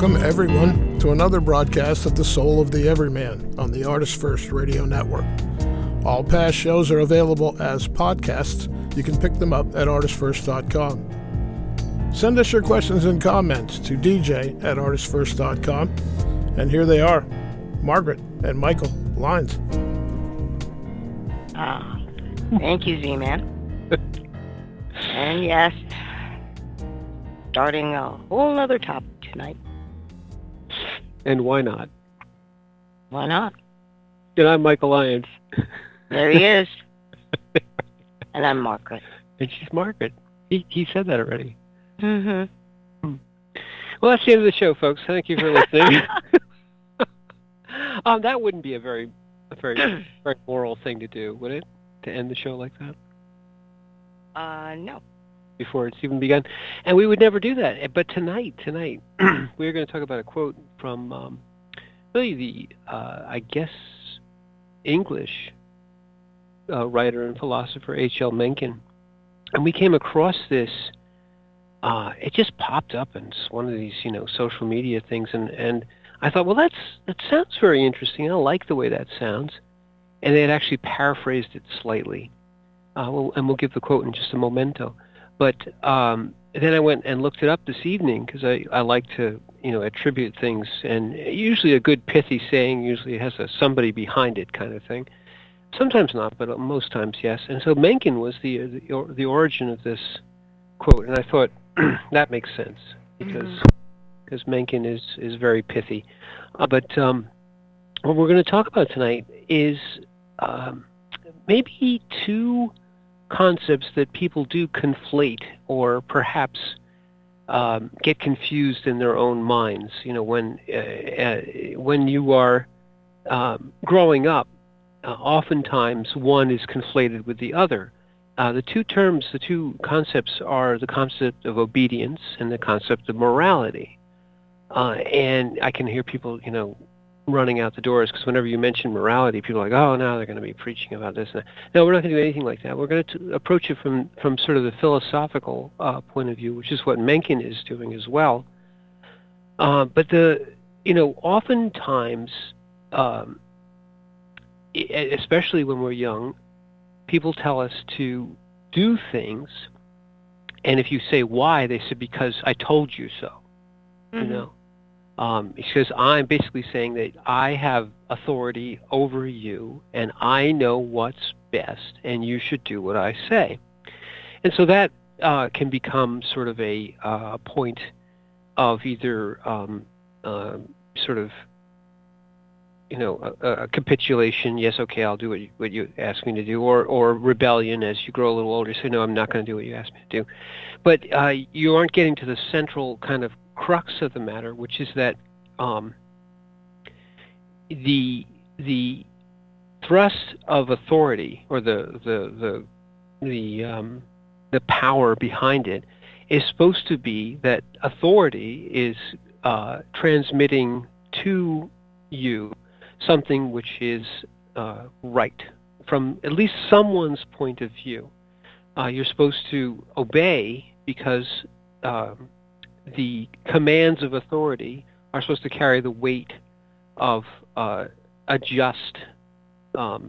Welcome, everyone, to another broadcast of The Soul of the Everyman on the ArtistFirst radio network. All past shows are available as podcasts. You can pick them up at ArtistFirst.com. Send us your questions and comments to dj@artistfirst.com. And here they are, Margaret and Michael Lines. Thank you, Z-Man. And yes, starting a whole other topic tonight. And why not? Why not? And I'm Michael Lyons. There he is. And I'm Margaret. And she's Margaret. He said that already. Mm-hmm. Well, that's the end of the show, folks. Thank you for listening. That wouldn't be a very moral thing to do, would it? To end the show like that? No. Before it's even begun. And we would never do that. But tonight, we're going to talk about a quote from really the, I guess, English writer and philosopher H.L. Mencken. And we came across this, it just popped up in one of these, social media things. And I thought, well, that sounds very interesting. I like the way that sounds. And they had actually paraphrased it slightly. And we'll give the quote in just a momento. But then I went and looked it up this evening because I like to, attribute things. And usually a good pithy saying usually has a somebody behind it kind of thing. Sometimes not, but most times yes. And so Mencken was the origin of this quote. And I thought that makes sense because Mencken is very pithy. But what we're going to talk about tonight is maybe two concepts that people do conflate or perhaps get confused in their own minds. When you are growing up, oftentimes one is conflated with the other. The two concepts are the concept of obedience and the concept of morality. And I can hear people, running out the doors because whenever you mention morality, people are like, oh, now they're going to be preaching about this. No, we're not going to do anything like that. We're going to approach it from sort of the philosophical point of view, which is what Mencken is doing as well. But oftentimes, especially when we're young, people tell us to do things, and if you say why, they say because I told you so. Mm-hmm. Because I'm basically saying that I have authority over you, and I know what's best, and you should do what I say. And so that can become sort of a point of either sort of, a capitulation. Yes, okay, I'll do what you ask me to do, or rebellion as you grow a little older. You say, no, I'm not going to do what you ask me to do. But you aren't getting to the central kind of crux of the matter, which is that the thrust of authority, or the power behind it, is supposed to be that authority is transmitting to you something which is right from at least someone's point of view. You're supposed to obey because the commands of authority are supposed to carry the weight of a just, a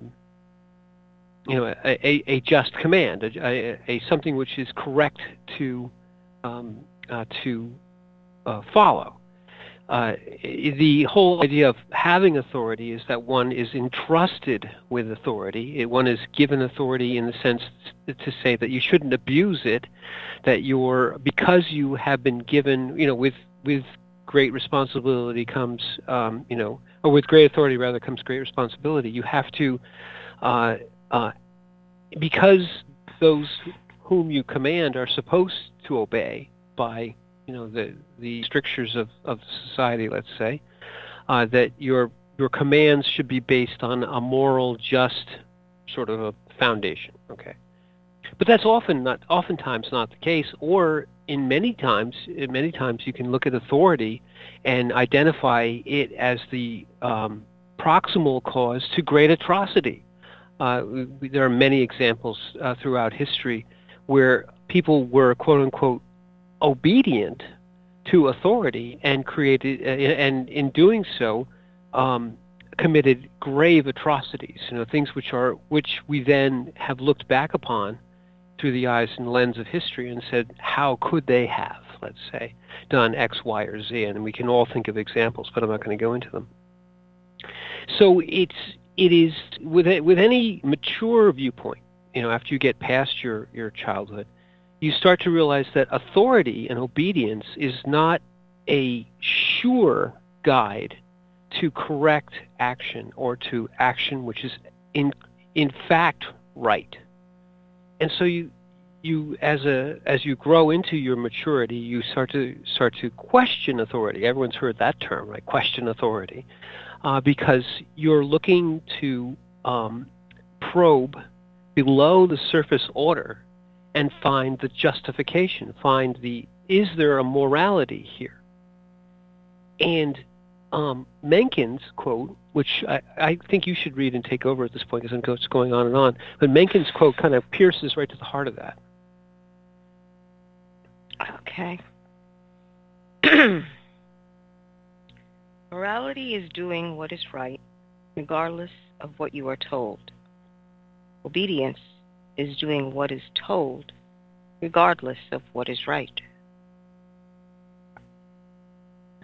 just command, a something which is correct to follow. The whole idea of having authority is that one is entrusted with authority. One is given authority in the sense to say that you shouldn't abuse it, that because you have been given, with great responsibility comes, or with great authority rather comes great responsibility. You have to, because those whom you command are supposed to obey by the strictures of society, let's say, that your commands should be based on a moral, just sort of a foundation. Okay, but that's oftentimes not the case, or many times you can look at authority and identify it as the proximal cause to great atrocity. There are many examples throughout history where people were, quote unquote, obedient to authority and created, and in doing so, committed grave atrocities. Things which we then have looked back upon through the eyes and lens of history and said, how could they have, let's say, done X, Y, or Z? And we can all think of examples, but I'm not going to go into them. So it is with any mature viewpoint, after you get past your childhood, you start to realize that authority and obedience is not a sure guide to correct action or to action which is in fact right. And so you as you grow into your maturity, you start to question authority. Everyone's heard that term, right? Question authority, because you're looking to probe below the surface order and find the justification, is there a morality here? And Mencken's quote, which I think you should read and take over at this point because I'm just going on and on, but Mencken's quote kind of pierces right to the heart of that. Okay. Morality is doing what is right, regardless of what you are told. Obedience is doing what is told, regardless of what is right.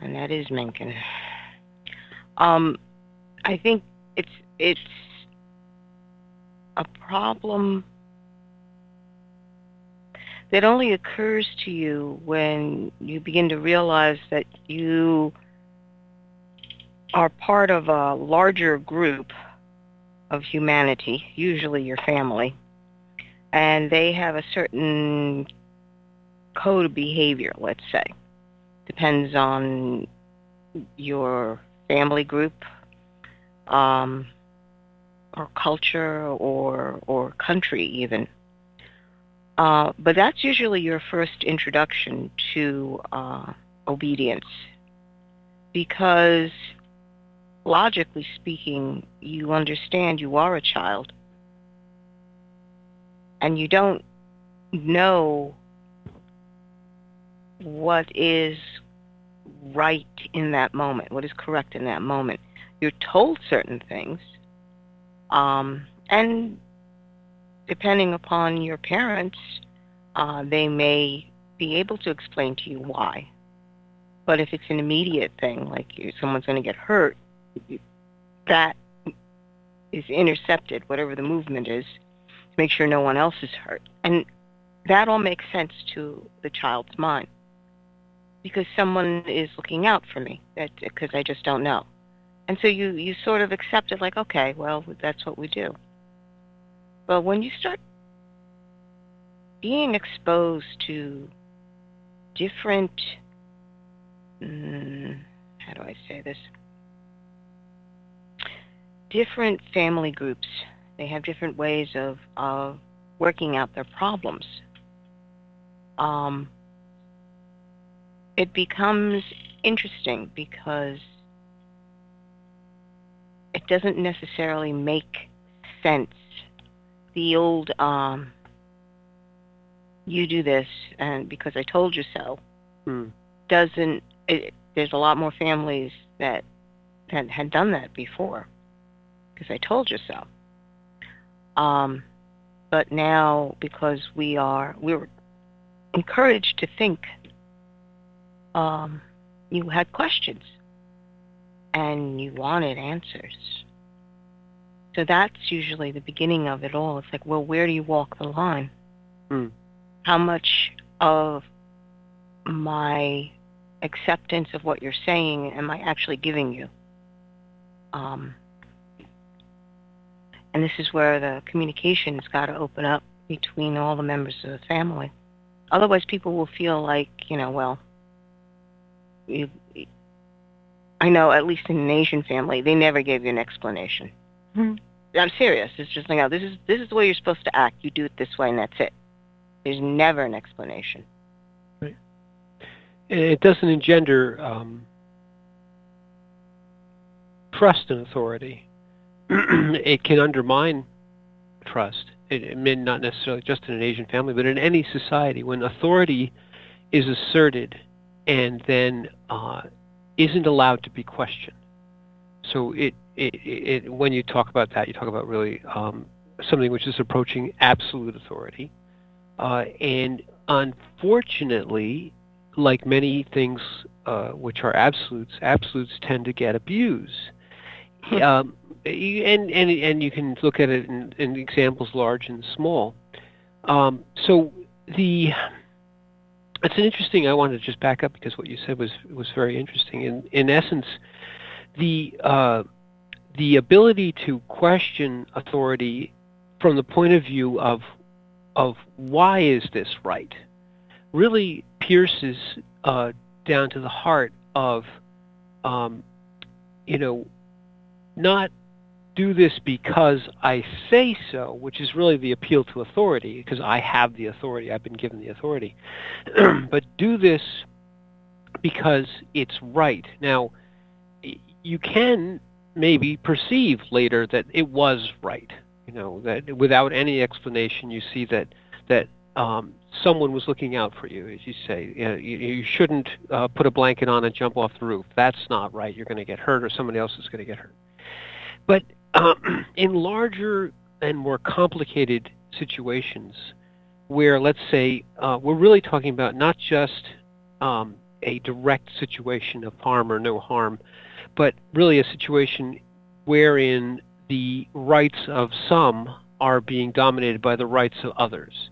And that is Mencken. I think it's a problem that only occurs to you when you begin to realize that you are part of a larger group of humanity, usually your family, and they have a certain code of behavior, let's say. Depends on your family group, or culture, or country even. But that's usually your first introduction to obedience, because logically speaking, you understand you are a child, and you don't know what is right in that moment, what is correct in that moment. You're told certain things, and depending upon your parents, they may be able to explain to you why. But if it's an immediate thing, like someone's going to get hurt, that is intercepted, whatever the movement is, to make sure no one else is hurt. And that all makes sense to the child's mind, because someone is looking out for me, because I just don't know. And so you sort of accept it like, okay, well, that's what we do. But when you start being exposed to different, how do I say this? Different family groups, they have different ways of working out their problems. It becomes interesting because it doesn't necessarily make sense. The old, you do this and because I told you so, doesn't, there's a lot more families that had done that before, because I told you so. But now, because we're encouraged to think, you had questions and you wanted answers. So that's usually the beginning of it all. It's like, well, where do you walk the line? How much of my acceptance of what you're saying am I actually giving you? And this is where the communication's got to open up between all the members of the family. Otherwise, people will feel like, well, I know, at least in an Asian family, they never gave you an explanation. I'm serious. It's just like, oh, this is the way you're supposed to act. You do it this way, and that's it. There's never an explanation. Right. And it doesn't engender trust in authority. It can undermine trust. It may not necessarily just in an Asian family, but in any society. When authority is asserted and then isn't allowed to be questioned. So when you talk about that, you talk about really something which is approaching absolute authority. And unfortunately, like many things which are absolutes tend to get abused. And you can look at it in examples large and small. So it's an interesting. I wanted to just back up because what you said was very interesting. In essence, the ability to question authority from the point of view of why is this right really pierces down to the heart of not do this because I say so, which is really the appeal to authority, because I have the authority, I've been given the authority, but do this because it's right. Now, you can maybe perceive later that it was right, that without any explanation you see that someone was looking out for you, as you say. You shouldn't put a blanket on and jump off the roof. That's not right. You're going to get hurt, or somebody else is going to get hurt. But in larger and more complicated situations where, let's say, we're really talking about not just a direct situation of harm or no harm, but really a situation wherein the rights of some are being dominated by the rights of others.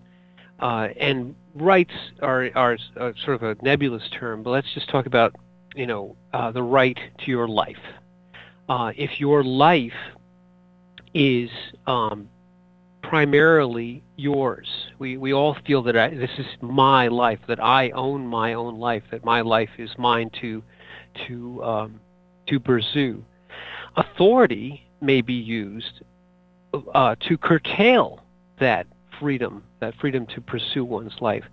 And rights are sort of a nebulous term, but let's just talk about, the right to your life. If your life is primarily yours, we all feel that this is my life, that I own my own life, that my life is mine to pursue. Authority may be used to curtail that freedom to pursue one's life.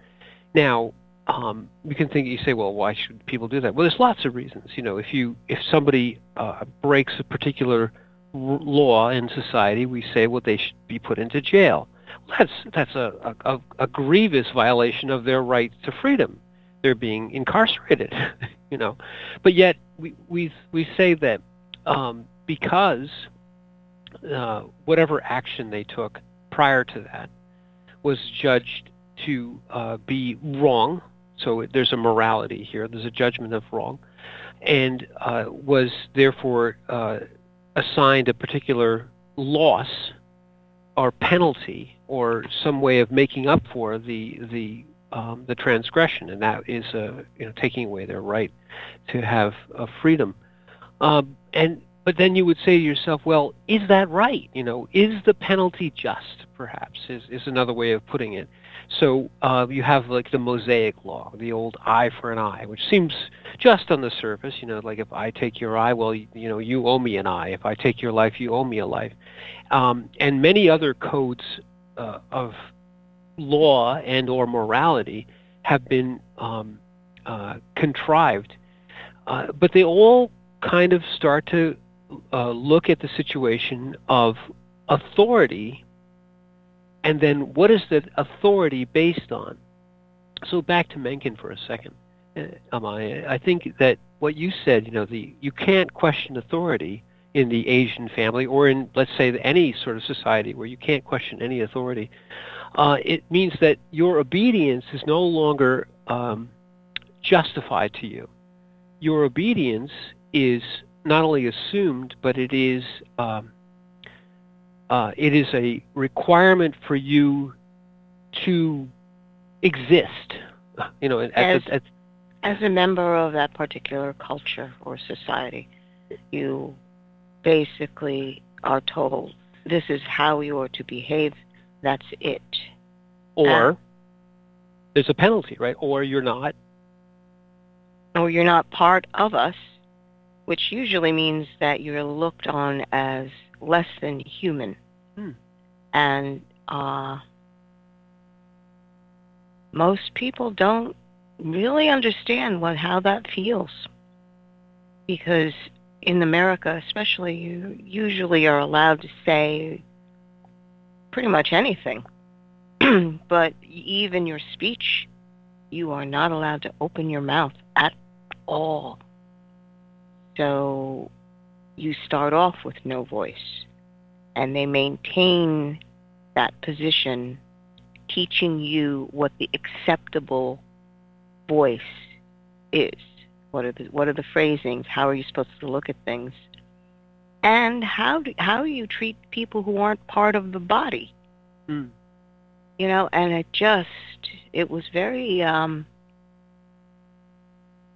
Now, you can think, you say, well, why should people do that? Well, there's lots of reasons. If somebody breaks a particular law in society, we say, well, they should be put into jail. Well, that's a grievous violation of their right to freedom. They're being incarcerated, But yet we say that because whatever action they took prior to that was judged to be wrong, so there's a morality here, there's a judgment of wrong, and was therefore assigned a particular loss or penalty or some way of making up for the transgression, and that is taking away their right to have freedom. But then you would say to yourself, well, is that right? Is the penalty just, perhaps, is another way of putting it. So you have like the Mosaic law, the old eye for an eye, which seems just on the surface, like if I take your eye, well, you owe me an eye. If I take your life, you owe me a life. And many other codes of law and or morality have been contrived. But they all kind of start to look at the situation of authority, and then what is that authority based on? So back to Mencken for a second, Amaya. I think that what you said, you can't question authority in the Asian family, or in, let's say, any sort of society where you can't question any authority. It means that your obedience is no longer justified to you. Your obedience is not only assumed, but it is a requirement for you to exist. As a member of that particular culture or society, you basically are told this is how you are to behave. That's it. Or there's a penalty, right? Or you're not part of us, which usually means that you're looked on as less than human. And most people don't really understand how that feels. Because in America, especially, you usually are allowed to say pretty much anything. But even your speech, you are not allowed to open your mouth at all. So you start off with no voice, and they maintain that position, teaching you what the acceptable voice is. What are the phrasings? How are you supposed to look at things? And how you treat people who aren't part of the body. Mm. You know, and it was very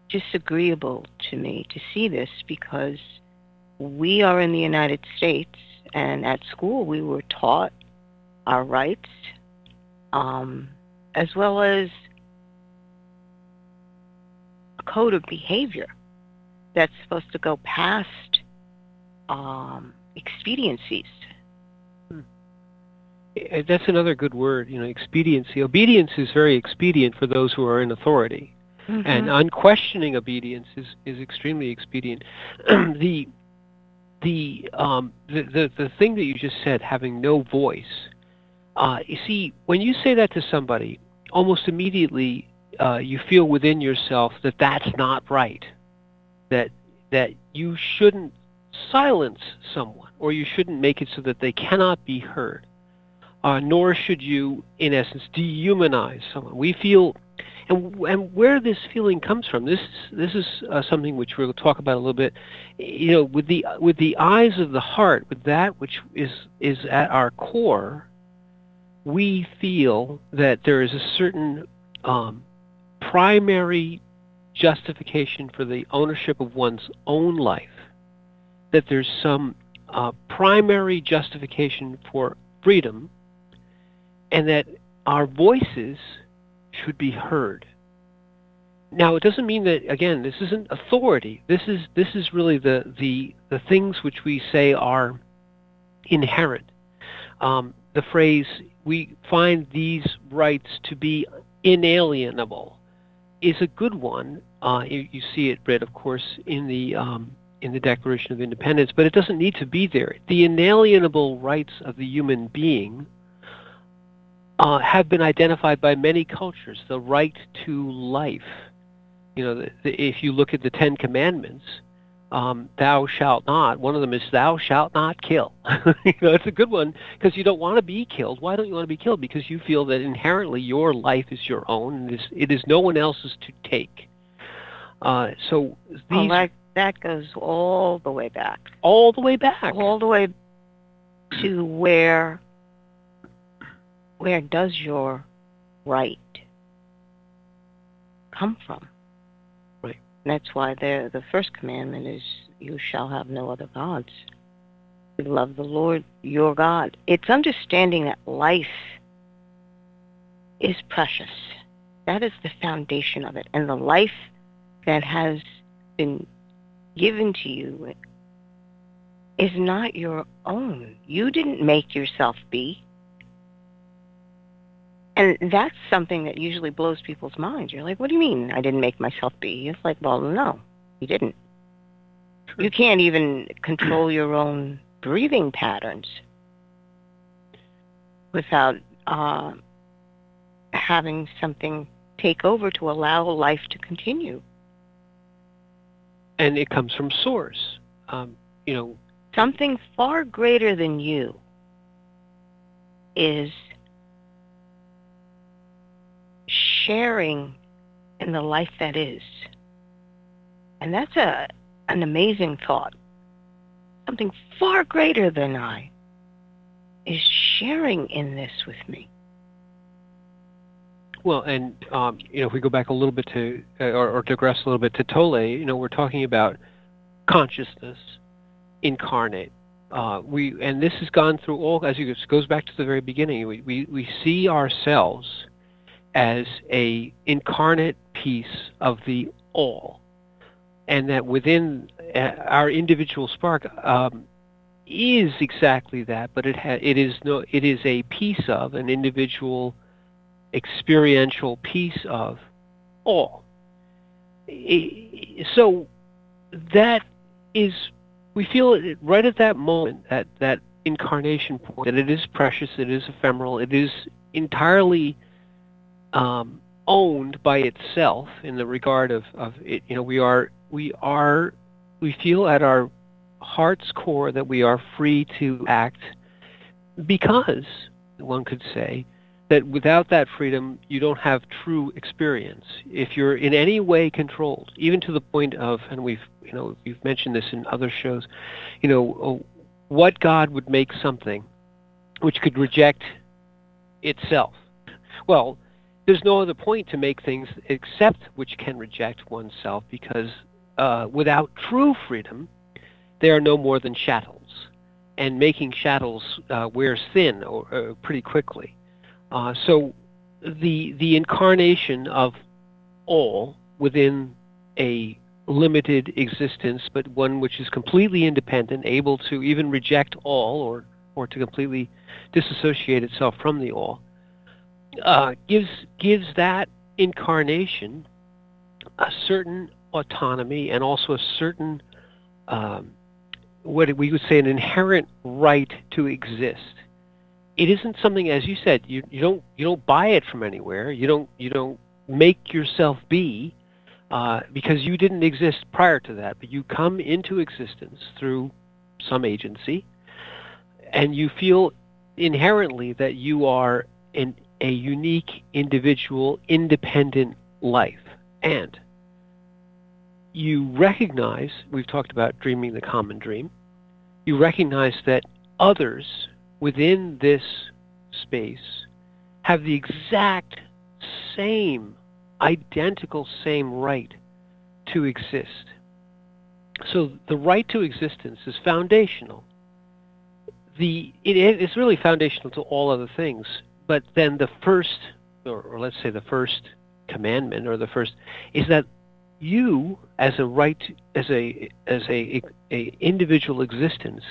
disagreeable to me to see this, because we are in the United States, and at school we were taught our rights, as well as a code of behavior that's supposed to go past expediencies. That's another good word, expediency. Obedience is very expedient for those who are in authority, and unquestioning obedience is extremely expedient. The thing that you just said, having no voice. You see, when you say that to somebody, almost immediately you feel within yourself that that's not right. That you shouldn't silence someone, or you shouldn't make it so that they cannot be heard. Nor should you, in essence, dehumanize someone. We feel, and where this feeling comes from, this is something which we'll talk about a little bit. With the eyes of the heart, with that which is at our core, we feel that there is a certain primary justification for the ownership of one's own life. That there's some primary justification for freedom, and that our voices should be heard. Now, it doesn't mean that, again, this isn't authority. This is really the things which we say are inherent. The phrase, we find these rights to be inalienable, is a good one. You see it read, of course, in the Declaration of Independence, but it doesn't need to be there. The inalienable rights of the human being have been identified by many cultures. The right to life. If you look at the Ten Commandments, thou shalt not. One of them is thou shalt not kill. It's a good one, because you don't want to be killed. Why don't you want to be killed? Because you feel that inherently your life is your own, and it is no one else's to take. So these. That goes all the way back. All the way back. All the way to where does your right come from? Right. And that's why the first commandment is, you shall have no other gods. You love the Lord your God. It's understanding that life is precious. That is the foundation of it. And the life that has been given to you is not your own. You didn't make yourself be. And that's something that usually blows people's minds. You're like, what do you mean I didn't make myself be? It's like, well, no, you didn't. True. You can't even control your own breathing patterns without having something take over to allow life to continue. And it comes from source. Something far greater than you is sharing in the life that is. And that's an amazing thought. Something far greater than I is sharing in this with me. Well, and if we go back a little bit to, or digress a little bit to Tolle, we're talking about consciousness incarnate. And this has gone through all, as it goes back to the very beginning. We see ourselves as a incarnate piece of the all, and that within our individual spark is exactly that, but it is a piece of an individual experiential piece of all. So that is, we feel it right at that moment, at that incarnation point, that it is precious, it is ephemeral, it is entirely owned by itself in the regard of it. We feel at our heart's core that we are free to act because one could say that without that freedom, you don't have true experience. If you're in any way controlled, even to the point of, and we've mentioned this in other shows, what God would make something which could reject itself? Well, there's no other point to make things except which can reject oneself, because without true freedom, they are no more than chattels, and making chattels wears thin pretty quickly. So the incarnation of all within a limited existence, but one which is completely independent, able to even reject all or to completely disassociate itself from the all, gives that incarnation a certain autonomy and also a certain what we would say an inherent right to exist. It isn't something, as you said, you don't buy it from anywhere. You don't make yourself be because you didn't exist prior to that, but you come into existence through some agency, and you feel inherently that you are in a unique, individual, independent life. And you recognize, we've talked about dreaming the common dream, you recognize that others within this space have the exact same, identical same right to exist. So the right to existence is foundational. It is really foundational to all other things, but then the first, or let's say the first commandment, or the first, is that you, as a right, as a individual existence,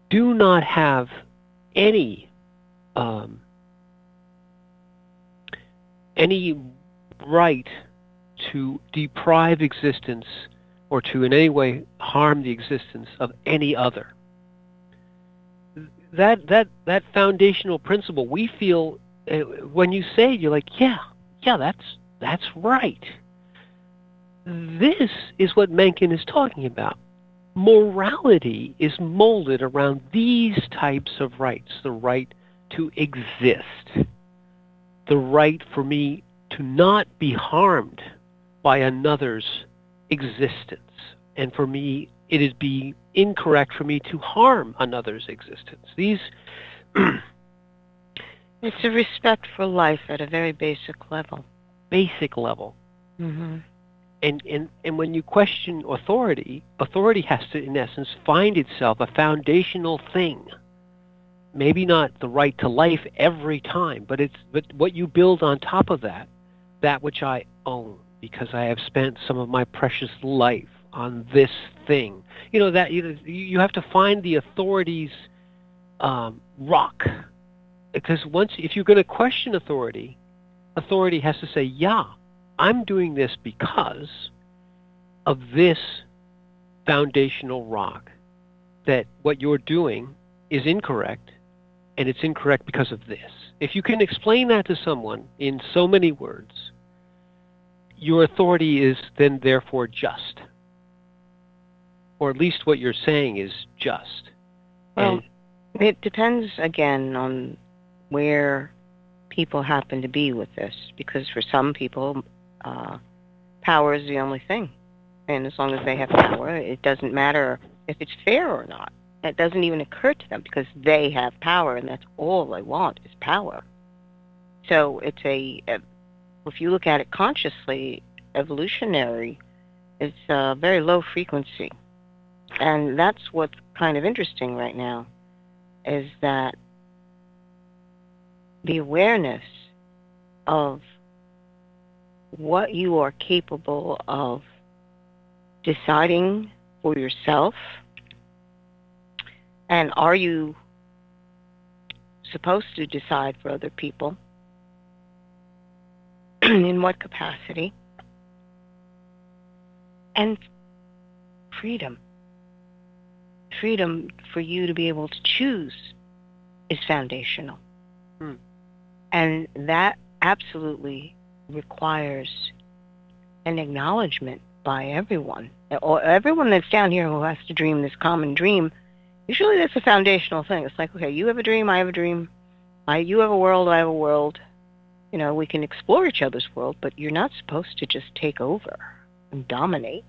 do not have any right to deprive existence or to in any way harm the existence of any other. That foundational principle, we feel when you say it, you're like, yeah, that's right. This is what Mencken is talking about. Morality is molded around these types of rights: the right to exist, the right for me to not be harmed by another's existence, and for me, it is be incorrect for me to harm another's existence. These It's a respect for life at a very basic level. Basic level. Mm-hmm. And when you question authority has to, in essence, find itself a foundational thing. Maybe not the right to life every time, but what you build on top of that which I own, because I have spent some of my precious life on this thing. You have to find the authority's rock, because if you're going to question authority has to say, yeah, I'm doing this because of this foundational rock, that what you're doing is incorrect, and it's incorrect because of this. If you can explain that to someone in so many words, your authority is then therefore just. Or at least what you're saying is just. Well, it depends, again, on where people happen to be with this, because for some people, power is the only thing. And as long as they have power, it doesn't matter if it's fair or not. That doesn't even occur to them, because they have power, and that's all they want is power. So it's if you look at it consciously, evolutionary, it's a very low frequency. And that's what's kind of interesting right now, is that the awareness of what you are capable of deciding for yourself, and are you supposed to decide for other people, in what capacity, and freedom for you to be able to choose is foundational. And that absolutely requires an acknowledgement by everyone. Or everyone that's down here who has to dream this common dream, usually that's a foundational thing. It's like, okay, you have a dream, I have a dream. You have a world, I have a world. We can explore each other's world, but you're not supposed to just take over and dominate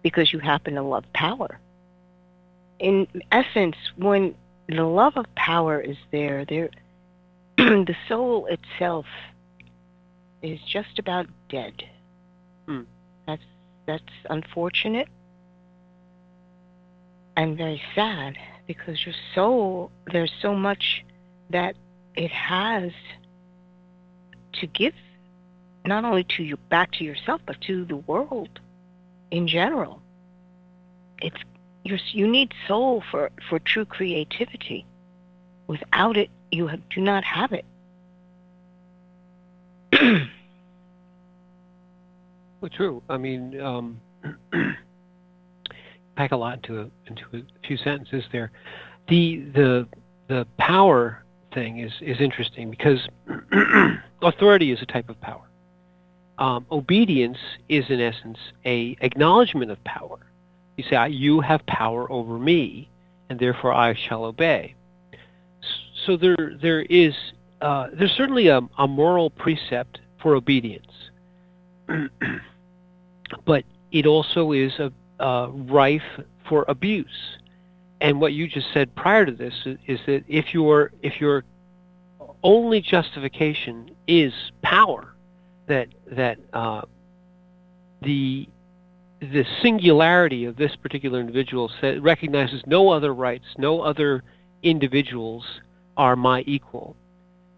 because you happen to love power. In essence, when the love of power is there, the soul itself is just about dead. That's unfortunate and very sad, because your soul, there's so much that it has to give, not only to you, back to yourself, but to the world in general. You need soul for true creativity. Without it, you do not have it. Well, true. I mean, pack a lot into a few sentences there. The power thing is interesting because authority is a type of power. Obedience is, in essence, a acknowledgement of power. You say, you have power over me, and therefore I shall obey. So there's certainly a moral precept for obedience, but it also is rife for abuse. And what you just said prior to this is that if your only justification is power, that the singularity of this particular individual recognizes no other rights, no other individuals are my equal.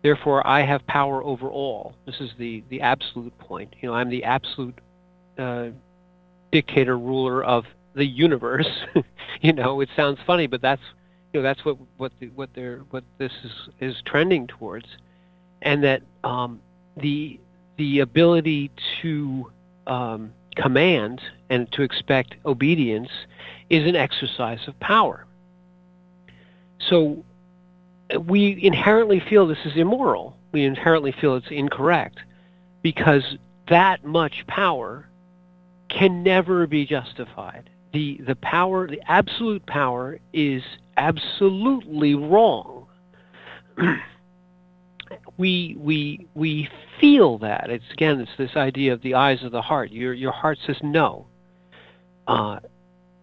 Therefore, I have power over all. This is the absolute point. I'm the absolute dictator, ruler of the universe. It sounds funny, but that's what this is trending towards, and that the ability to command and to expect obedience is an exercise of power. So we inherently feel this is immoral. We inherently feel it's incorrect because that much power can never be justified. The power, the absolute power, is absolutely wrong. We feel that. It's this idea of the eyes of the heart. Your heart says no.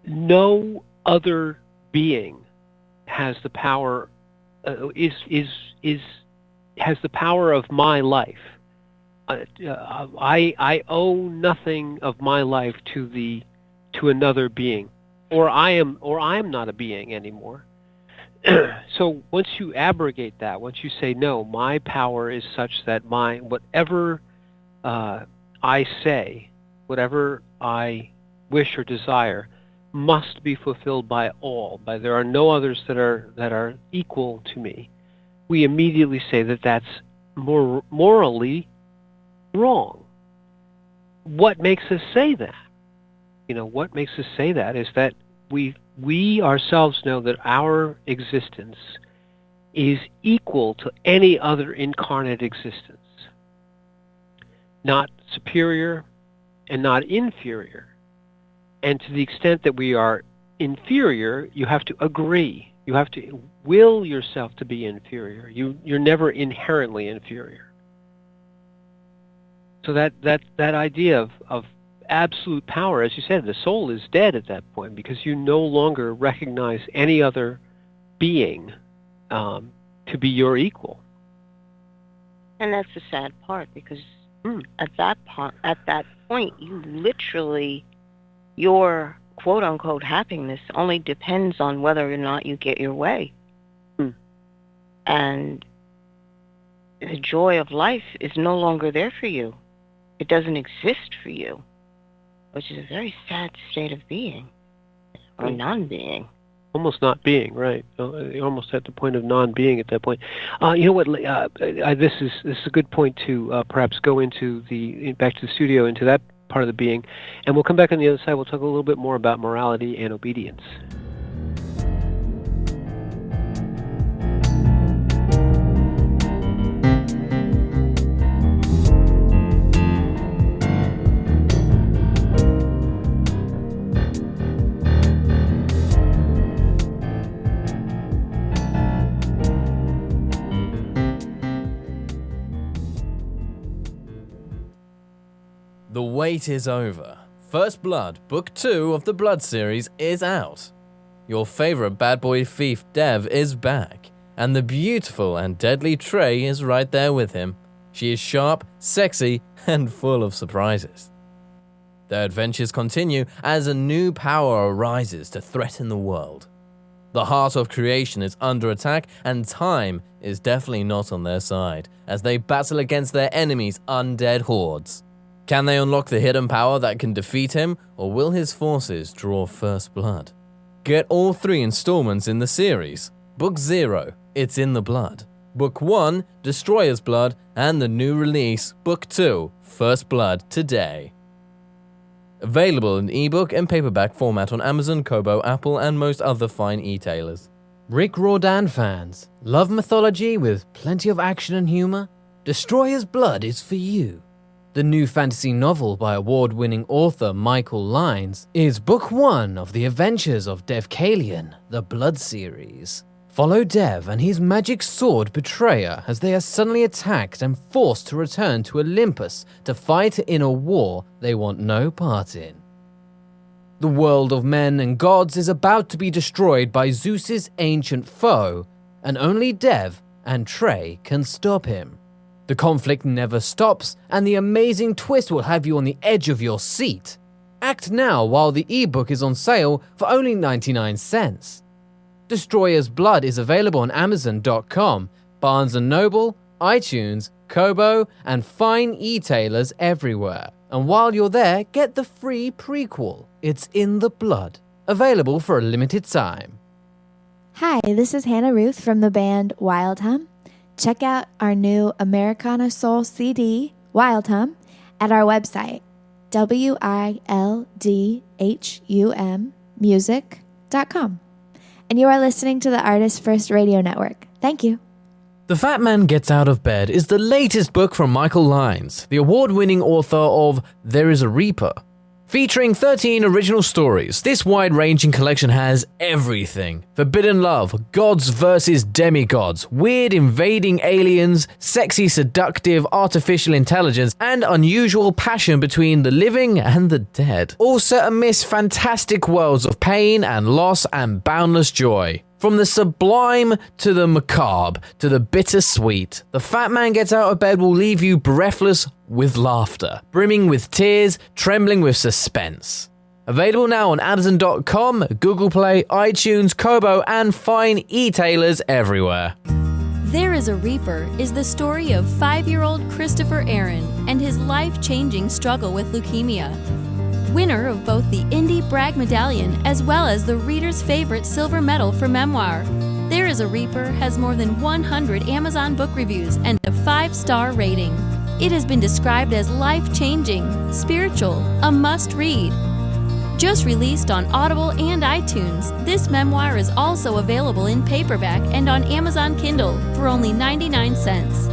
No other being has the power. Has the power of my life. I owe nothing of my life to another being, or I am not a being anymore. So once you abrogate that, once you say no, my power is such that whatever I say, whatever I wish or desire, must be fulfilled by all. There are no others that are equal to me. We immediately say that that's morally wrong. What makes us say that? What makes us say that is that we ourselves know that our existence is equal to any other incarnate existence, not superior and not inferior. And to the extent that we are inferior, you have to agree. You have to will yourself to be inferior. You're never inherently inferior. So that idea of absolute power, as you said, the soul is dead at that point because you no longer recognize any other being to be your equal. And that's the sad part, because at that point, you literally, your quote-unquote happiness only depends on whether or not you get your way. And the joy of life is no longer there for you. It doesn't exist for you, which is a very sad state of being, or non-being. Almost not being, right? You're almost at the point of non-being at that point. You know what? This is a good point to perhaps go into back to the studio, into that part of the being, and we'll come back on the other side. We'll talk a little bit more about morality and obedience. wait is over. First Blood, Book 2 of the Blood series is out. Your favorite bad boy thief, Dev, is back, and the beautiful and deadly Trey is right there with him. She is sharp, sexy, and full of surprises. Their adventures continue as a new power arises to threaten the world. The heart of creation is under attack, and time is definitely not on their side as they battle against their enemies' undead hordes. Can they unlock the hidden power that can defeat him, or will his forces draw first blood? Get all 3 installments in the series. Book 0, It's in the Blood. Book 1, Destroyer's Blood, and the new release, Book 2, First Blood, today. Available in ebook and paperback format on Amazon, Kobo, Apple, and most other fine e-tailers. Rick Riordan fans, love mythology with plenty of action and humor? Destroyer's Blood is for you. The new fantasy novel by award-winning author Michael Lynes is Book 1 of the adventures of Dev Kalian, the Blood series. Follow Dev and his magic sword Betrayer as they are suddenly attacked and forced to return to Olympus to fight in a war they want no part in. The world of men and gods is about to be destroyed by Zeus's ancient foe, and only Dev and Trey can stop him. The conflict never stops, and the amazing twist will have you on the edge of your seat. Act now while the ebook is on sale for only 99 cents. Destroyer's Blood is available on Amazon.com, Barnes & Noble, iTunes, Kobo, and fine e-tailers everywhere. And while you're there, get the free prequel, It's in the Blood, available for a limited time. Hi, this is Hannah Ruth from the band Wild Hum. Check out our new Americana Soul CD, Wild Hum, at our website, wildhummusic.com. And you are listening to the ArtistFirst Radio Network. Thank you. The Fat Man Gets Out of Bed is the latest book from Michael Lynes, the award-winning author of There is a Reaper. Featuring 13 original stories, this wide-ranging collection has everything. Forbidden love, gods versus demigods, weird invading aliens, sexy seductive artificial intelligence, and unusual passion between the living and the dead. All set amidst fantastic worlds of pain and loss and boundless joy. From the sublime to the macabre to the bittersweet, The Fat Man Gets Out of Bed will leave you breathless with laughter, brimming with tears, trembling with suspense. Available now on Amazon.com, Google Play, iTunes, Kobo, and fine e-tailers everywhere. There is a Reaper is the story of 5-year-old Christopher Aaron and his life-changing struggle with leukemia. Winner of both the Indie Bragg Medallion as well as the reader's favorite silver medal for memoir, There is a Reaper has more than 100 Amazon book reviews and a 5-star rating. It has been described as life-changing, spiritual, a must-read. Just released on Audible and iTunes, this memoir is also available in paperback and on Amazon Kindle for only 99 cents.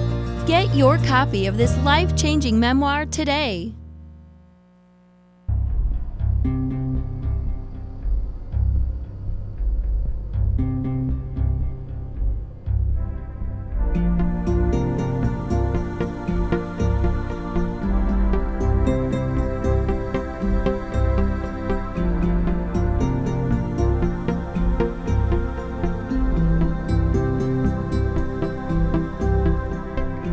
Get your copy of this life-changing memoir today.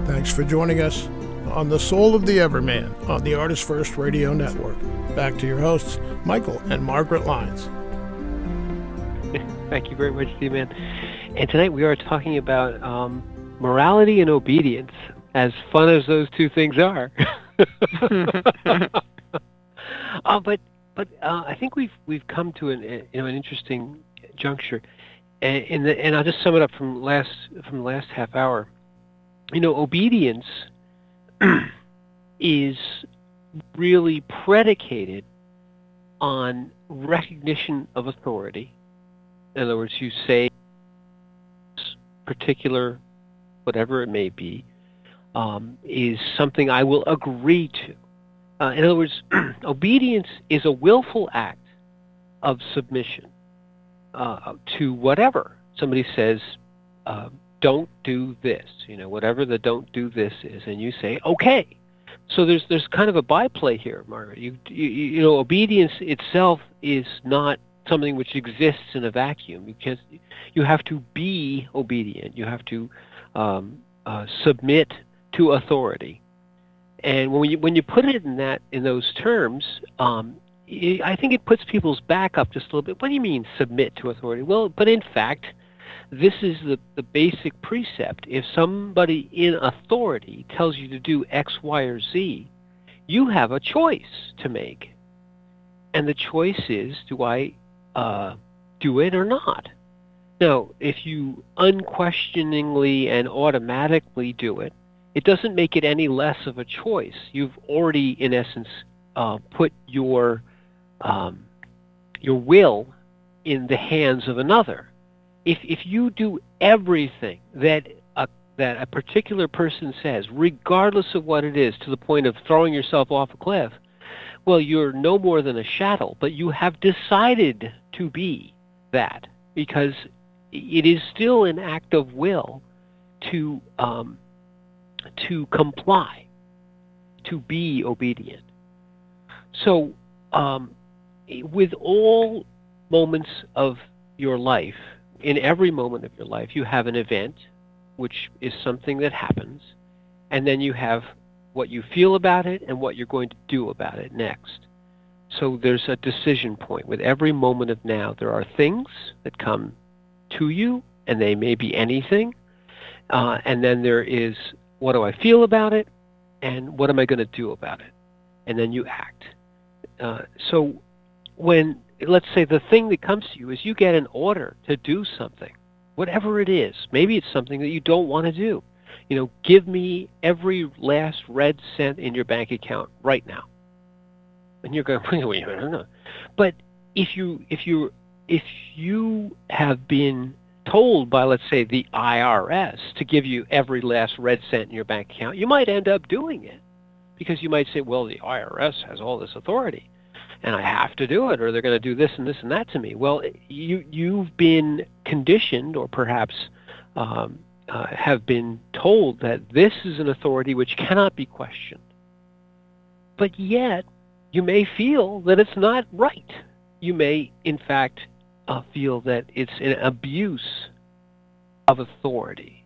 Thanks for joining us on The Soul of the Everyman on the ArtistFirst Radio Network. Back to your hosts, Michael and Margaret Lynes. Thank you very much, Steve, man. And tonight we are talking about morality and obedience, as fun as those two things are. But I think we've come to an interesting juncture, and I'll just sum it up from the last half hour. Obedience is really predicated on recognition of authority. In other words, you say particular, whatever it may be, is something I will agree to. In other words, obedience is a willful act of submission to whatever somebody says. Don't do this, whatever the don't do this is, and you say, okay. So there's kind of a byplay here, Margaret. You know, obedience itself is not something which exists in a vacuum, because you have to be obedient. You have to submit to authority. And when you put it in those terms, I think it puts people's back up just a little bit. What do you mean submit to authority? Well, but in fact, this is the basic precept. If somebody in authority tells you to do X, Y, or Z, you have a choice to make. And the choice is, do I do it or not? Now, if you unquestioningly and automatically do it, it doesn't make it any less of a choice. You've already, in essence, put your will in the hands of another. If you do everything that a particular person says, regardless of what it is, to the point of throwing yourself off a cliff, well, you're no more than a chattel, but you have decided to be that, because it is still an act of will to comply, to be obedient. So, with all moments of your life, in every moment of your life, you have an event, which is something that happens, and then you have what you feel about it and what you're going to do about it next. So there's a decision point. With every moment of now, there are things that come to you, and they may be anything, and then there is, what do I feel about it, and what am I going to do about it? And then you act. So when, let's say, the thing that comes to you is you get an order to do something, whatever it is. Maybe it's something that you don't want to do. You know, give me every last red cent in your bank account right now. And you're going, wait, I don't know. But if you have been told by, let's say, the IRS to give you every last red cent in your bank account, you might end up doing it, because you might say, well, the IRS has all this authority, and I have to do it, or they're going to do this and this and that to me. Well, you've been conditioned, or perhaps have been told that this is an authority which cannot be questioned. But yet, you may feel that it's not right. You may, in fact, feel that it's an abuse of authority,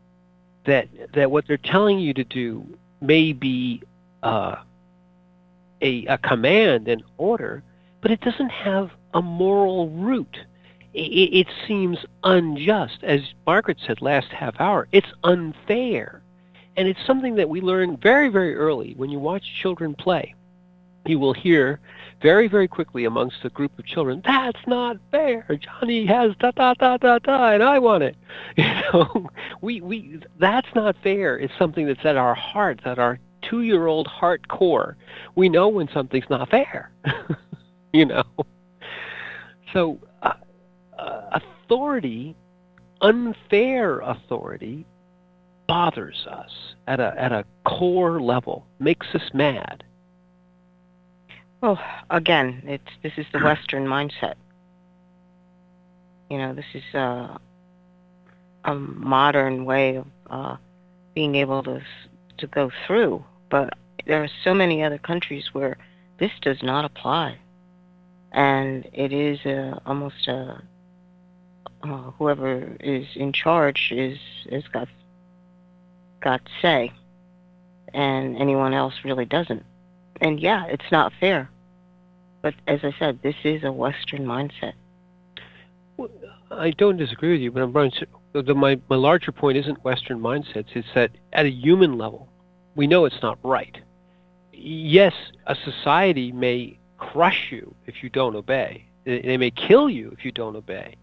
that what they're telling you to do may be a command, an order, but it doesn't have a moral root. It seems unjust. As Margaret said last half hour, it's unfair. And it's something that we learn very, very early. When you watch children play, you will hear very, very quickly amongst a group of children, that's not fair. Johnny has da-da-da-da-da, and I want it. You know, we that's not fair. It's something that's at our hearts, at our 2-year-old heart core. We know when something's not fair. You know. So authority, unfair authority, bothers us at a core level, makes us mad. Well, again, this is the Western mindset. You know, this is a modern way of being able to go through. But there are so many other countries where this does not apply, and it is almost whoever is in charge is got say, and anyone else really doesn't. And yeah, it's not fair. But as I said, this is a Western mindset. Well, I don't disagree with you, but my larger point isn't Western mindsets. It's that at a human level, we know it's not right. Yes, a society may crush you if you don't obey. They may kill you if you don't obey.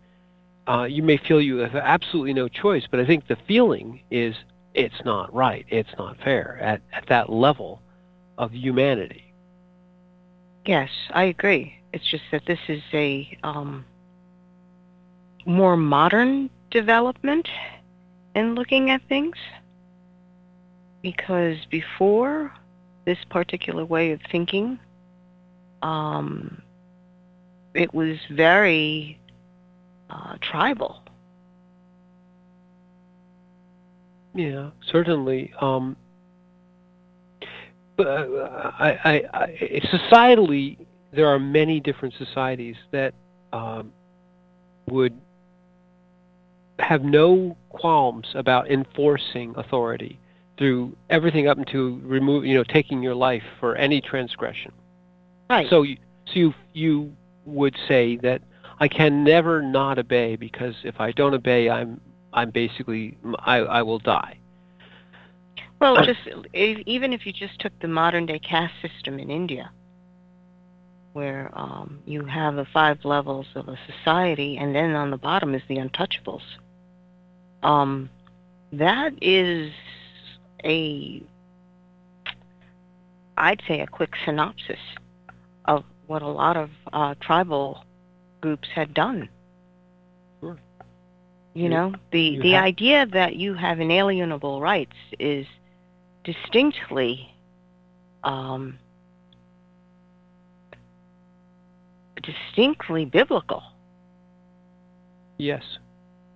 You may feel you have absolutely no choice, but I think the feeling is it's not right, it's not fair at that level of humanity. Yes, I agree. It's just that this is a more modern development in looking at things, because before this particular way of thinking, it was very tribal. Yeah, certainly. societally, there are many different societies that would have no qualms about enforcing authority through everything up into taking your life for any transgression. Right. So you would say that I can never not obey, because if I don't obey, I will die. Well, even if you just took the modern day caste system in India, where you have the 5 levels of a society, and then on the bottom is the untouchables. That is I'd say a quick synopsis of what a lot of tribal groups had done. Sure. The idea that you have inalienable rights is distinctly biblical. Yes.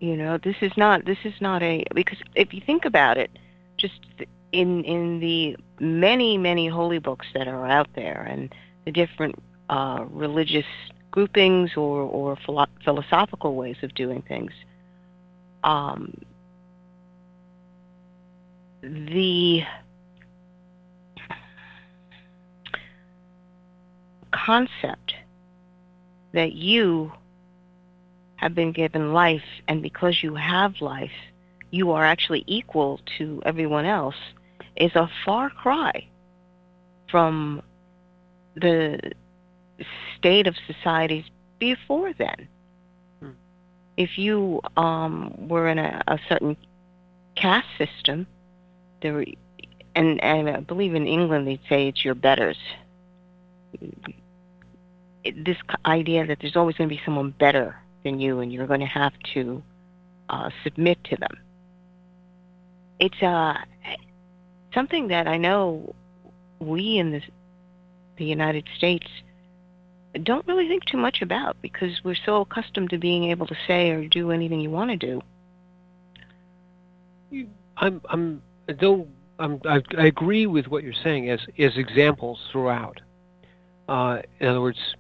This is not because if you think about it, just in the many holy books that are out there, and the different religious groupings or philosophical ways of doing things, the concept that you have been given life, and because you have life, you are actually equal to everyone else, is a far cry from the state of societies before then. If you were in a certain caste system, and I believe in England they'd say it's your betters. This idea that there's always going to be someone better than you, and you're going to have to submit to them. It's something that I know we in the United States don't really think too much about, because we're so accustomed to being able to say or do anything you want to do. I agree with what you're saying as examples throughout. In other words,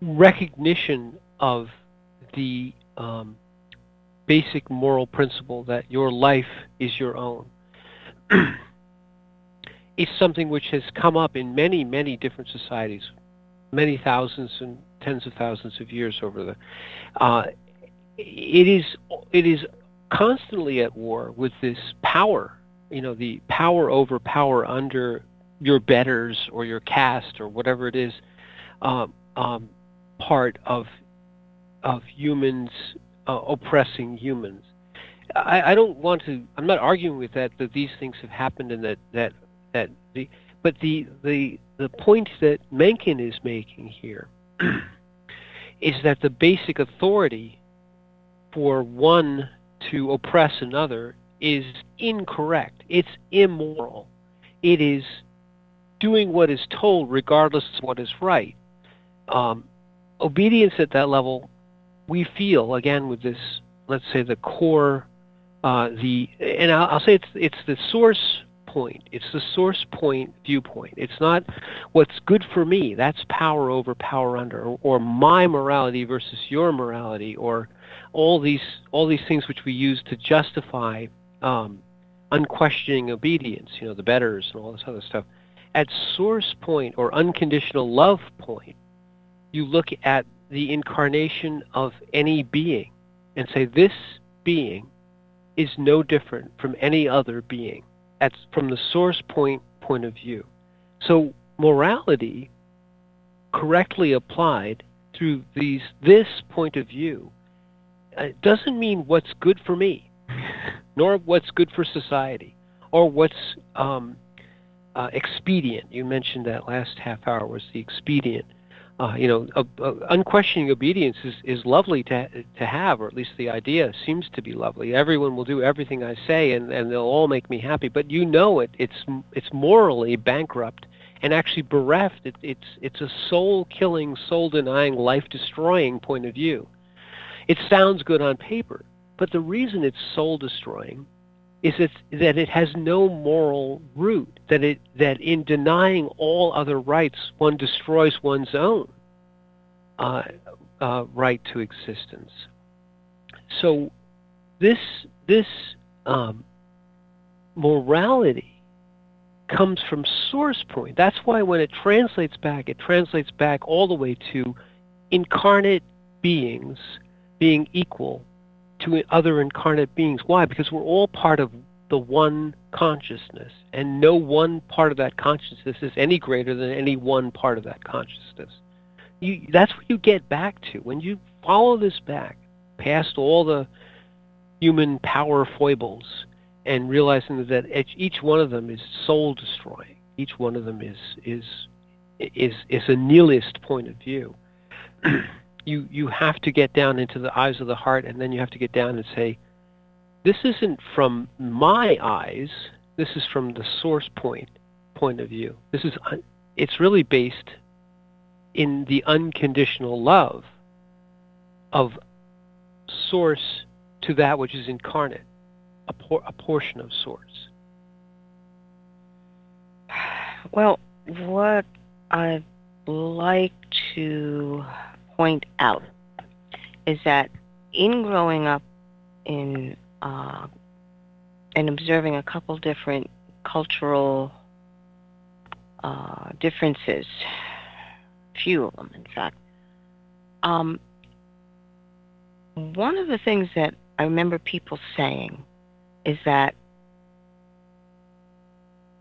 recognition of the basic moral principle that your life is your own is something which has come up in many different societies, many thousands and tens of thousands of years over the. It is constantly at war with this power, the power over power under your betters or your caste or whatever it is, part of humans oppressing humans. I don't want to. I'm not arguing with that these things have happened, and but the point that Mencken is making here is that the basic authority for one to oppress another is incorrect. It's immoral. It is doing what is told regardless of what is right. Obedience at that level, we feel, again, with this, let's say, the core, and I'll say it's the source point. It's the source point viewpoint. It's not what's good for me. That's power over power under, or my morality versus your morality, or all these things which we use to justify unquestioning obedience. The betters and all this other stuff. At source point or unconditional love point, you look at the incarnation of any being and say, this being is no different from any other being. That's from the source point of view. So morality, correctly applied through this point of view, doesn't mean what's good for me, nor what's good for society, or what's expedient. You mentioned that last half hour was the expedient. Unquestioning obedience is lovely to have, or at least the idea seems to be lovely. Everyone will do everything I say, and they'll all make me happy. But it's morally bankrupt and actually bereft. It's a soul-killing, soul-denying, life-destroying point of view. It sounds good on paper, but the reason it's soul-destroying is that it has no moral root, that in denying all other rights, one destroys one's own right to existence. So this morality comes from source point. That's why when it translates back all the way to incarnate beings being equal to other incarnate beings. Why? Because we're all part of the one consciousness, and no one part of that consciousness is any greater than any one part of that consciousness. That's what you get back to. When you follow this back, past all the human power foibles, and realizing that each one of them is soul destroying. Each one of them is a nihilist point of view. You have to get down into the eyes of the heart, and then you have to get down and say, this isn't from my eyes. This is from the source point of view. It's really based in the unconditional love of source to that which is incarnate. A portion of source. Well, what I'd like to point out is that in growing up in and observing a couple different cultural differences, few of them, in fact, one of the things that I remember people saying is that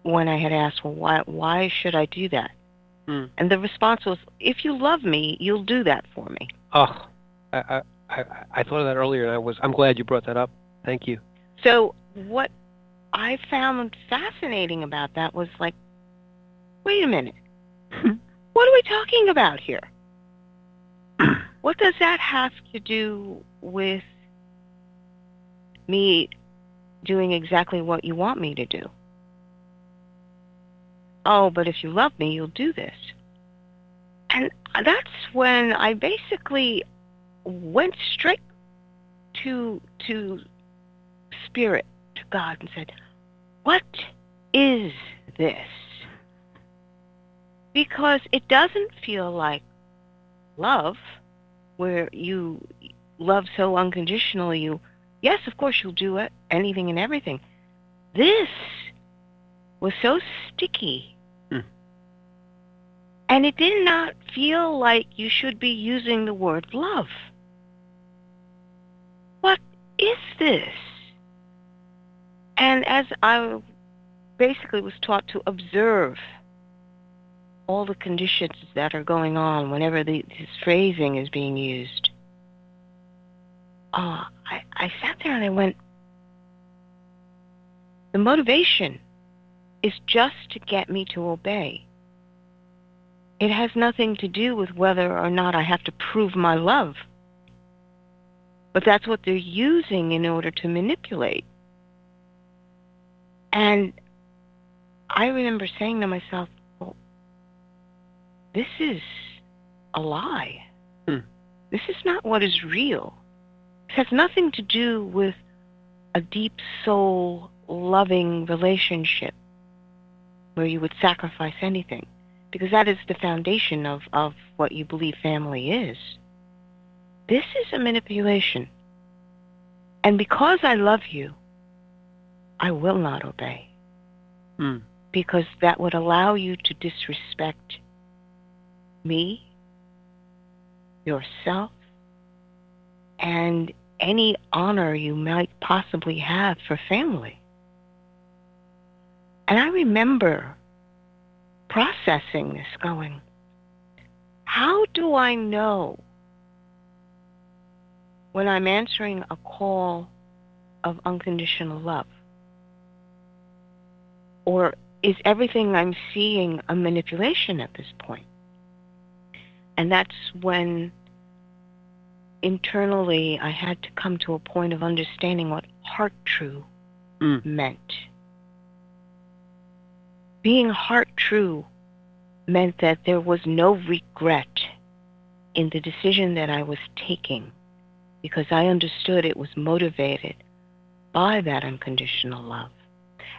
when I had asked, well, why should I do that? And the response was, if you love me, you'll do that for me. Oh, I thought of that earlier, and I'm glad you brought that up. Thank you. So what I found fascinating about that was like, wait a minute. What are we talking about here? What does that have to do with me doing exactly what you want me to do? Oh, but if you love me, you'll do this. And that's when I basically went straight to Spirit, to God, and said, what is this? Because it doesn't feel like love, where you love so unconditionally, yes, of course, you'll do it, anything and everything. This was so sticky. And it did not feel like you should be using the word love. What is this? And as I basically was taught to observe all the conditions that are going on whenever this phrasing is being used, I sat there and I went, the motivation is just to get me to obey. It has nothing to do with whether or not I have to prove my love. But that's what they're using in order to manipulate. And I remember saying to myself, well, this is a lie. This is not what is real. This has nothing to do with a deep soul loving relationship where you would sacrifice anything, because that is the foundation of what you believe family is. This is a manipulation. And because I love you, I will not obey. Because that would allow you to disrespect me, yourself, and any honor you might possibly have for family. And I remember processing this, going, how do I know when I'm answering a call of unconditional love? Or is everything I'm seeing a manipulation at this point? And that's when internally I had to come to a point of understanding what heart true meant. Being heart true meant that there was no regret in the decision that I was taking, because I understood it was motivated by that unconditional love.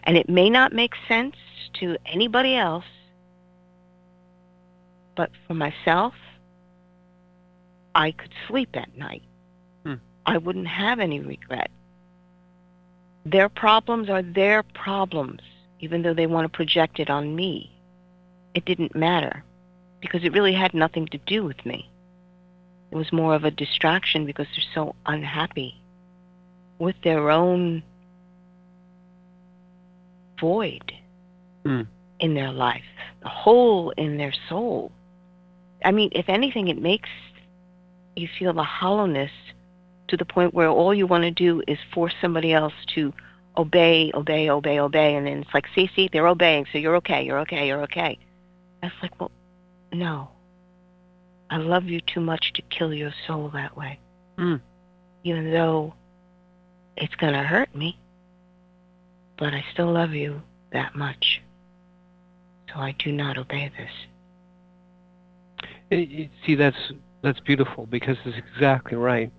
And it may not make sense to anybody else, but for myself, I could sleep at night. I wouldn't have any regret. Their problems are their problems, even though they want to project it on me. It didn't matter, because it really had nothing to do with me. It was more of a distraction because they're so unhappy with their own void in their life, a hole in their soul. I mean, if anything, it makes you feel the hollowness to the point where all you want to do is force somebody else to obey, and then it's like, see, they're obeying, so you're okay. That's like, well, no. I love you too much to kill your soul that way. Even though it's going to hurt me, but I still love you that much. So I do not obey this. See, that's beautiful, because it's exactly right.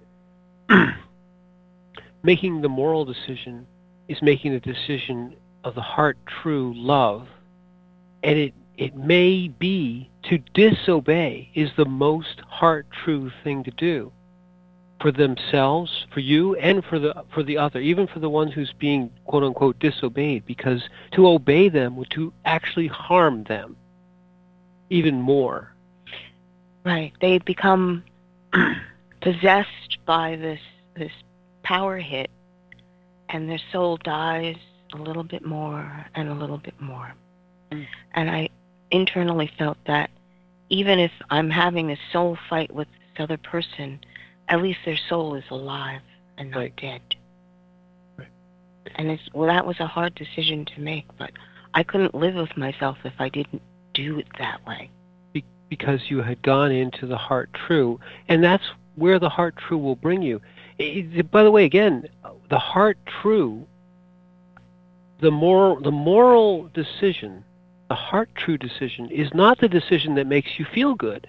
Making the moral decision is making the decision of the heart true love, and it may be to disobey is the most heart true thing to do for themselves, for you, and for the other, even for the one who's being quote unquote disobeyed, because to obey them would to actually harm them even more. Right. They become possessed by this power hit, and their soul dies a little bit more and a little bit more. And I internally felt that even if I'm having a soul fight with this other person, at least their soul is alive and not dead. Right. And that was a hard decision to make, but I couldn't live with myself if I didn't do it that way. Because you had gone into the heart true, and that's where the heart true will bring you. By the way, again, the heart true, the moral decision, the heart true decision is not the decision that makes you feel good.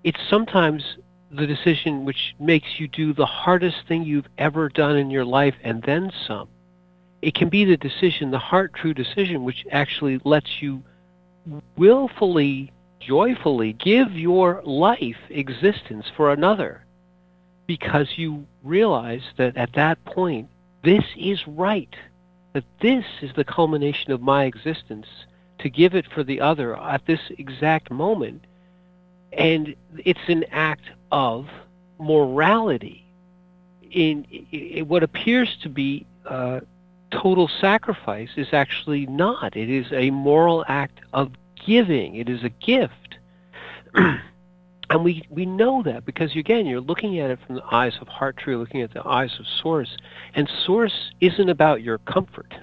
It's sometimes the decision which makes you do the hardest thing you've ever done in your life and then some. It can be the decision, the heart true decision, which actually lets you willfully, joyfully give your life existence for another, because you realize that at that point, this is right, that this is the culmination of my existence, to give it for the other at this exact moment. And it's an act of morality. In what appears to be total sacrifice is actually not. It is a moral act of giving. It is a gift. And we know that because, again, you're looking at it from the eyes of heart true, looking at the eyes of Source. And Source isn't about your comfort,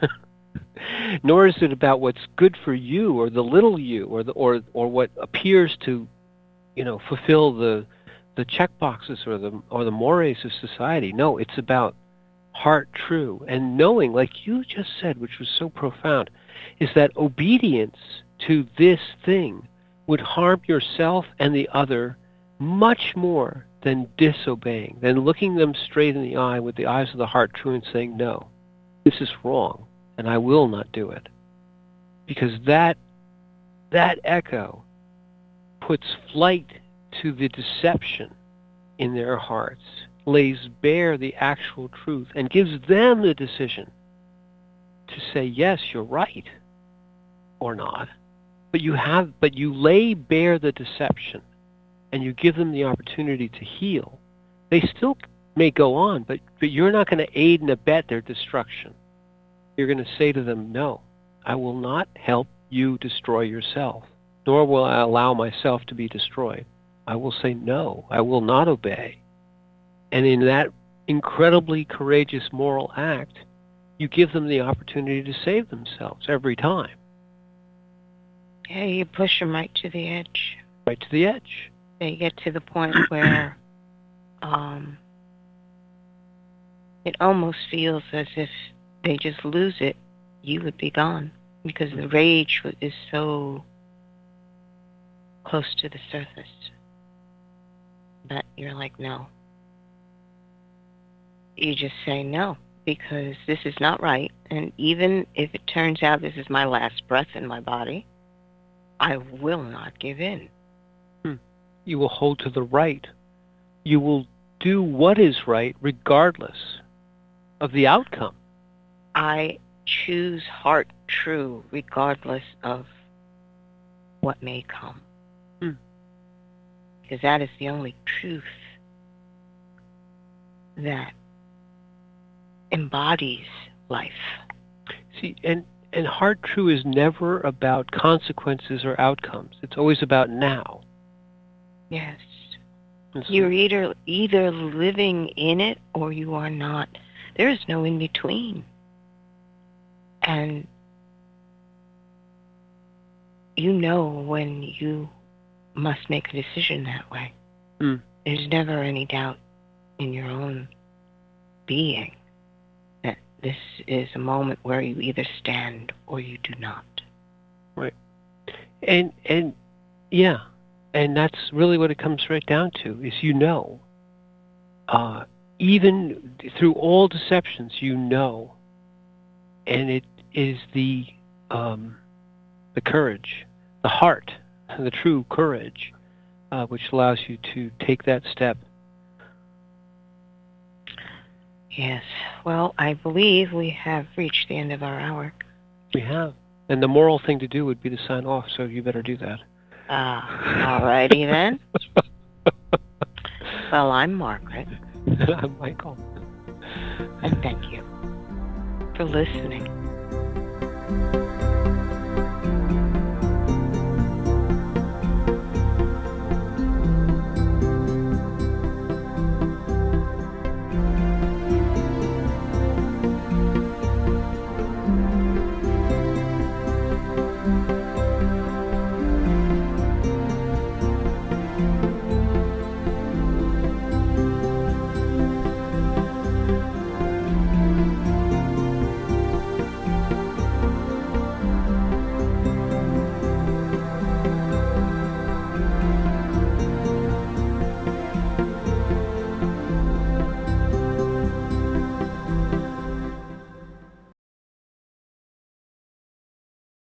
nor is it about what's good for you or the little you or what appears to, fulfill the check boxes or the mores of society. No, it's about heart true. And knowing, like you just said, which was so profound, is that obedience to this thing would harm yourself and the other much more than disobeying, than looking them straight in the eye with the eyes of the heart true and saying, no, this is wrong, and I will not do it. Because that echo puts flight to the deception in their hearts, lays bare the actual truth, and gives them the decision to say, yes, you're right, or not. But you lay bare the deception, and you give them the opportunity to heal. They still may go on, but you're not going to aid and abet their destruction. You're going to say to them, no, I will not help you destroy yourself, nor will I allow myself to be destroyed. I will say, no, I will not obey. And in that incredibly courageous moral act, you give them the opportunity to save themselves every time. Yeah, you push them right to the edge. Right to the edge. They get to the point where it almost feels as if they just lose it, you would be gone, because the rage is so close to the surface that you're like, no. You just say, no, because this is not right. And even if it turns out this is my last breath in my body, I will not give in. You will hold to the right. You will do what is right regardless of the outcome. I choose heart true regardless of what may come. Because that is the only truth that embodies life. See, and heart true is never about consequences or outcomes. It's always about now. Yes. And so- You're either living in it or you are not. There is no in between. And you know when you must make a decision that way. There's never any doubt in your own being that this is a moment where you either stand or you do not. Right. And yeah, and that's really what it comes right down to, is even through all deceptions, and it is the courage, the heart, the true courage, which allows you to take that step. Yes. Well, I believe we have reached the end of our hour. We have. And the moral thing to do would be to sign off, so you better do that. All righty then. Well, I'm Margaret. I'm Michael. And thank you for listening.